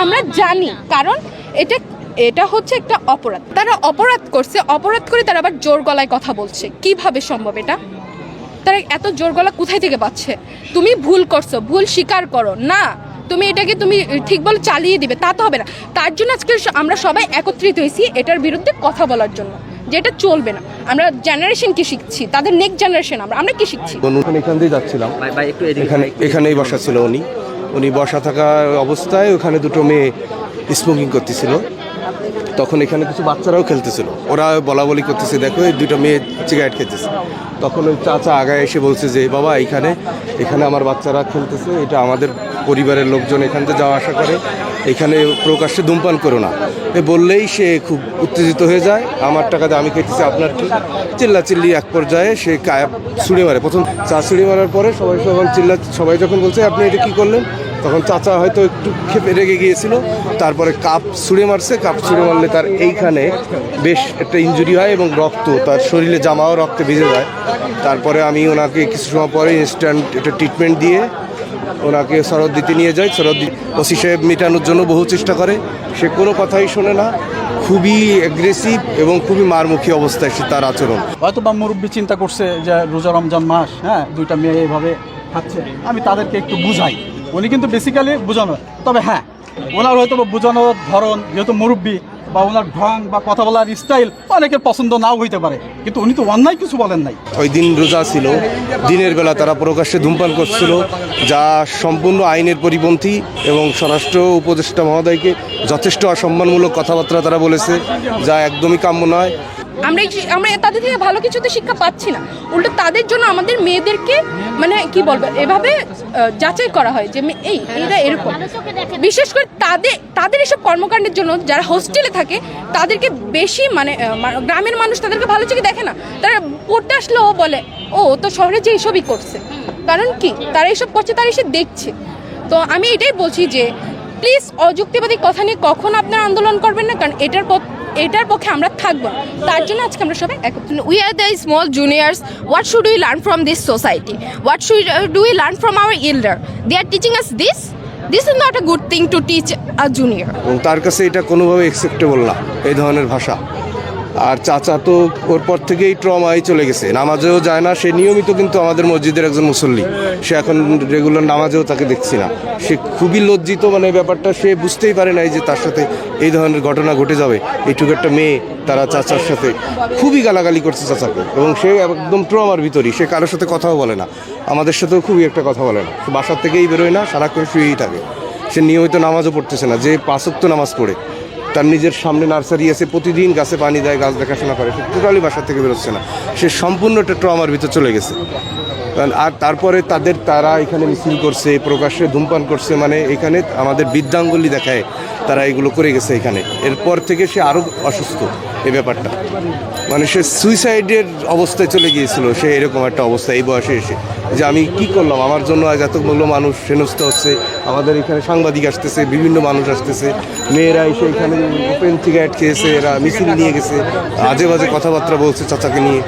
আমরা জানি, কারণ এটা এটা হচ্ছে একটা অপরাধ। তারা অপরাধ করছে, অপরাধ করে তারা আবার জোর গলায় কথা বলছে। কিভাবে সম্ভব এটা? তারা এত জোর গলা কোথায় থেকে পাচ্ছে? তুমি ভুল করছো, ভুল স্বীকার করো না, তুমি এটাকে তুমি ঠিক বলে চালিয়ে দিবে, তা তো হবে না। তার জন্য আজকে আমরা সবাই একত্রিত হয়েছি এটার বিরুদ্ধে কথা বলার জন্য, যে এটা চলবে না। আমরা জেনারেশন কি শিখছি, তাদের নেক্সট জেনারেশন আমরা কি শিখছি? এখান দিয়ে যাচ্ছিলাম, এখানেই বসা ছিল উনি বসা থাকা অবস্থায় ওখানে দুটো মেয়ে স্মোকিং করতেছিল। তখন এখানে কিছু বাচ্চারাও খেলতেছিল, ওরা বলা বলি করতেছে, দেখো এই দুটো মেয়ে সিগারেট খেতেছে। তখন ওই চাচা আগায় এসে বলছে যে বাবা এখানে আমার বাচ্চারা খেলতেছে, এটা আমাদের পরিবারের লোকজন এখান থেকে যাওয়া আসা করে, এখানে প্রকাশ্যে ধূমপান করো না। বললেই সে খুব উত্তেজিত হয়ে যায়, আমার টাকাতে আমি খেতেছি, আপনার কি? চিল্লাচিল্লি এক পর্যায়ে সে ছুঁড়ে মারে। প্রথম চা ছুঁড়ে মারার পরে সবাই যখন বলছে আপনি এটা কী করলেন, তখন চাচা হয়তো একটু খেপে রেগে গিয়েছিল। তারপরে কাপ ছুঁড়ে মারছে, কাপ ছুঁড়ে মারলে তার এইখানে বেশ একটা ইনজুরি হয় এবং রক্ত তার শরীরে জামাও রক্তে ভিজে যায়। তারপরে আমি ওনাকে কিছু সময় পরে ইনস্ট্যান্ট একটা ট্রিটমেন্ট দিয়ে ওনাকে সরদ্দিতে নিয়ে যাই। ওসি সাহেব মেটানোর জন্য বহু চেষ্টা করে, সে কোনো কথাই শোনে না, খুবই অ্যাগ্রেসিভ এবং খুবই মারমুখী অবস্থায় সে তার আচরণ। হয়তো বা মুরব্বী চিন্তা করছে যে রোজা রমজান মাস, হ্যাঁ, দুইটা মেয়ে এইভাবে খাচ্ছে, আমি তাদেরকে একটু বুঝাই। উনি কিন্তু বেসিক্যালি বোঝানো, তবে হ্যাঁ ওনার হয়তো বোঝানোর ধরন, যেহেতু মুরব্বী বা ওনার ঢং বা কথা বলার স্টাইল অনেকের পছন্দ নাও হইতে পারে, কিন্তু উনি তো অন্যায় কিছু বলেন নাই। ওই দিন রোজা ছিল, দিনের বেলা তারা প্রকাশ্যে ধূমপান করছিল, যা সম্পূর্ণ আইনের পরিপন্থী এবং স্বরাষ্ট্র উপদেষ্টা মহোদয়কে যথেষ্ট অসম্মানমূলক কথাবার্তা তারা বলেছে, যা একদমই কাম্য নয়। আমরা তাদের থেকে ভালো কিছু তো শিক্ষা পাচ্ছি না, উল্টো তাদের জন্য আমাদের মেয়েদেরকে মানে কি বলবো এভাবে যাচাই করা হয় যে এরা এরকম। বিশেষ করে তাদের এসব কর্মকাণ্ডের জন্য যারা হোস্টেলে থাকে তাদেরকে বেশি মানে গ্রামের মানুষ তাদেরকে ভালো চোখে দেখে না। তারা পড়তে আসলেও বলে ও তো শহরে যে এইসবই করছে, কারণ কি তারা এইসব করছে, তারা এসে দেখছে। তো আমি এটাই বলছি যে প্লিজ অযুক্তিবাদী কথা নিয়ে কখন আপনারা আন্দোলন করবেন না, কারণ এটার পক্ষে আমরা থাকবো না। তার জন্য আজকে আমরা সবাই একত্রিত। We are the small juniors. What should we learn from this society? What should we learn from our elder? They are teaching us this. This is not a good thing to teach a junior. এবং তার কাছে এটা কোনোভাবে acceptable না, এই ধরনের ভাষা। আর চাচা তো ওর পর থেকেই ট্রমায় চলে গেছে, নামাজেও যায় না। সে নিয়মিত কিন্তু আমাদের মসজিদের একজন মুসল্লি, সে এখন রেগুলার নামাজেও তাকে দেখছি না। সে খুবই লজ্জিত, মানে ব্যাপারটা সে বুঝতেই পারে নাই যে তার সাথে এই ধরনের ঘটনা ঘটে যাবে। এইটুকু একটা মেয়ে তারা চাচার সাথে খুবই গালাগালি করছে চাচাকে, এবং সে একদম ট্রমার ভিতরই, সে কারোর সাথে কথাও বলে না, আমাদের সাথেও খুবই একটা কথা বলে না, সে বাসার থেকেই বেরোয় না, সারাক্ষণ শুয়েই থাকে। সে নিয়মিত নামাজও পড়তেছে না, যে 5 ওয়াক্ত নামাজ পড়ে, তার নিজের সামনে নার্সারি আছে, প্রতিদিন গাছে পানি দেয়, গাছ দেখাশোনা করে, সে টোটালি বাসা থেকে বেরোচ্ছে না, সে সম্পূর্ণ একটা ট্রমার ভিতর চলে গেছে। আর তারপরে তারা এখানে মিছিল করছে, প্রকাশ্যে ধূমপান করছে, মানে এখানে আমাদের বৃদ্ধাঙ্গুলি দেখায় তারা এগুলো করে গেছে এখানে। এরপর থেকে সে আরও অসুস্থ, এই ব্যাপারটা মানে সে সুইসাইডের অবস্থায় চলে গিয়েছিল। সে এরকম একটা অবস্থা এই বয়সে এসে, যে আমি কি করলাম, আমার জন্য আজ এতগুলো মানুষ হেনস্থ হচ্ছে, আমাদের এখানে সাংবাদিক আসতেছে, বিভিন্ন মানুষ আসতেছে, মেয়েরা এসে এখানে ওপেন সিগারেট খেয়েছে, এরা মিছিল নিয়ে গেছে, আজে বাজে কথাবার্তা বলছে চাচাকে নিয়ে।